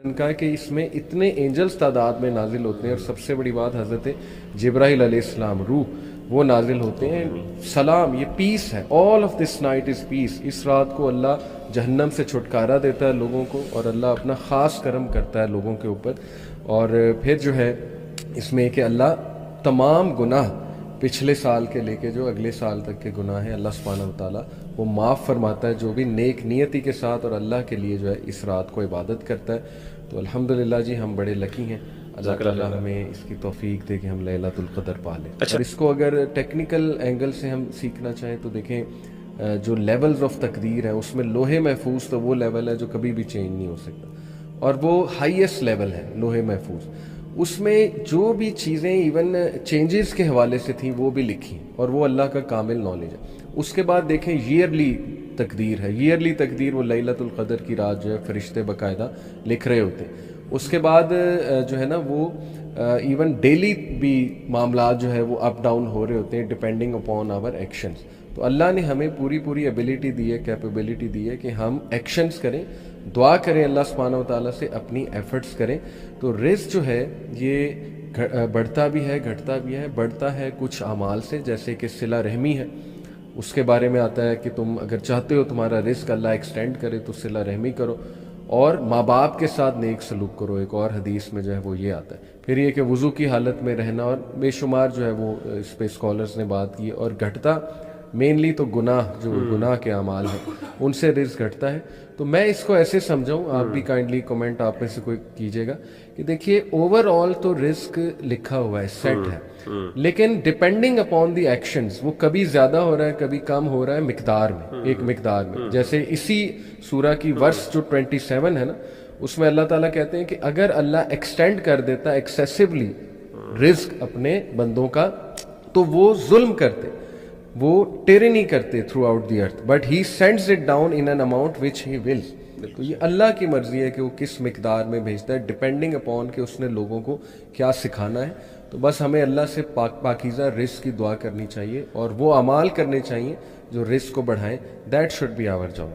نے کہا کہ اس میں اتنے اینجلز تعداد میں نازل ہوتے ہیں، اور سب سے بڑی بات حضرت جبرائیل علیہ السلام روح وہ نازل ہوتے ہیں. سلام، یہ پیس ہے. آل آف دس نائٹ از پیس. اس رات کو اللہ جہنم سے چھٹکارا دیتا ہے لوگوں کو، اور اللہ اپنا خاص کرم کرتا ہے لوگوں کے اوپر. اور پھر جو ہے اس میں کہ اللہ تمام گناہ پچھلے سال کے لے کے جو اگلے سال تک کے گناہ ہیں، اللہ سبحانہ و تعالیٰ وہ معاف فرماتا ہے جو بھی نیک نیتی کے ساتھ اور اللہ کے لیے جو ہے اس رات کو عبادت کرتا ہے. تو الحمدللہ جی ہم بڑے لکی ہیں. اللہ تعالیٰ ہمیں اس کی توفیق دے کہ ہم لیلۃ القدر پا لیں. اور اس کو اگر ٹیکنیکل اینگل سے ہم سیکھنا چاہیں تو دیکھیں جو لیولز آف تقدیر ہیں اس میں لوح محفوظ تو وہ لیول ہے جو کبھی بھی چینج نہیں ہو سکتا، اور وہ ہائیسٹ لیول ہے لوح محفوظ. اس میں جو بھی چیزیں ایون چینجز کے حوالے سے تھیں وہ بھی لکھی ہیں، اور وہ اللہ کا کامل نالج ہے. اس کے بعد دیکھیں ایئرلی تقدیر ہے. ایئرلی تقدیر وہ لیلۃ القدر کی رات جو ہے فرشتے باقاعدہ لکھ رہے ہوتے ہیں. اس کے بعد جو ہے نا وہ ایون ڈیلی بھی معاملات جو ہے وہ اپ ڈاؤن ہو رہے ہوتے ہیں ڈپینڈنگ اپون آور ایکشنز. تو اللہ نے ہمیں پوری ایبیلٹی دی ہے، کیپیبلٹی دی ہے کہ ہم ایکشنز کریں، دعا کریں اللہ سبحانہ و تعالیٰ سے، اپنی ایفرٹس کریں. تو رزق جو ہے یہ بڑھتا بھی ہے گھٹتا بھی ہے. بڑھتا ہے کچھ اعمال سے، جیسے کہ صلہ رحمی ہے. اس کے بارے میں آتا ہے کہ تم اگر چاہتے ہو تمہارا رزق اللہ ایکسٹینڈ کرے تو صلہ رحمی کرو، اور ماں باپ کے ساتھ نیک سلوک کرو. ایک اور حدیث میں جو ہے وہ یہ آتا ہے. پھر یہ کہ وضو کی حالت میں رہنا، اور بے شمار جو ہے وہ اس پہ اسکالرز نے بات کی. اور گھٹتا مینلی تو گناہ، جو گناہ کے اعمال ہیں ان سے رزق گھٹتا ہے. تو میں اس کو ایسے سمجھاؤں، آپ بھی کائنڈلی کمنٹ آپ میں سے کوئی کیجیے گا کہ دیکھیے اوور آل تو رزق لکھا ہوا ہے، سیٹ ہے، لیکن ڈپینڈنگ اپون دی ایکشنز وہ کبھی زیادہ ہو رہا ہے کبھی کم ہو رہا ہے مقدار میں، ایک مقدار میں. جیسے اسی سورہ کی ورس جو 27 ہے نا، اس میں اللہ تعالیٰ کہتے ہیں کہ اگر اللہ ایکسٹینڈ کر دیتا ایکسیسولی رزق اپنے بندوں کا تو وہ ظلم کرتے، وہ ٹیرنی کرتے through out the earth, but he sends it down in an amount which he whales. تو یہ اللہ کی مرضی ہے کہ وہ کس مقدار میں بھیجتا ہے، ڈپینڈنگ اپون کہ اس نے لوگوں کو کیا سکھانا ہے. تو بس ہمیں اللہ سے پاکیزہ رزق کی دعا کرنی چاہیے، اور وہ اعمال کرنے چاہیے جو رزق کو بڑھائیں. That should be our job.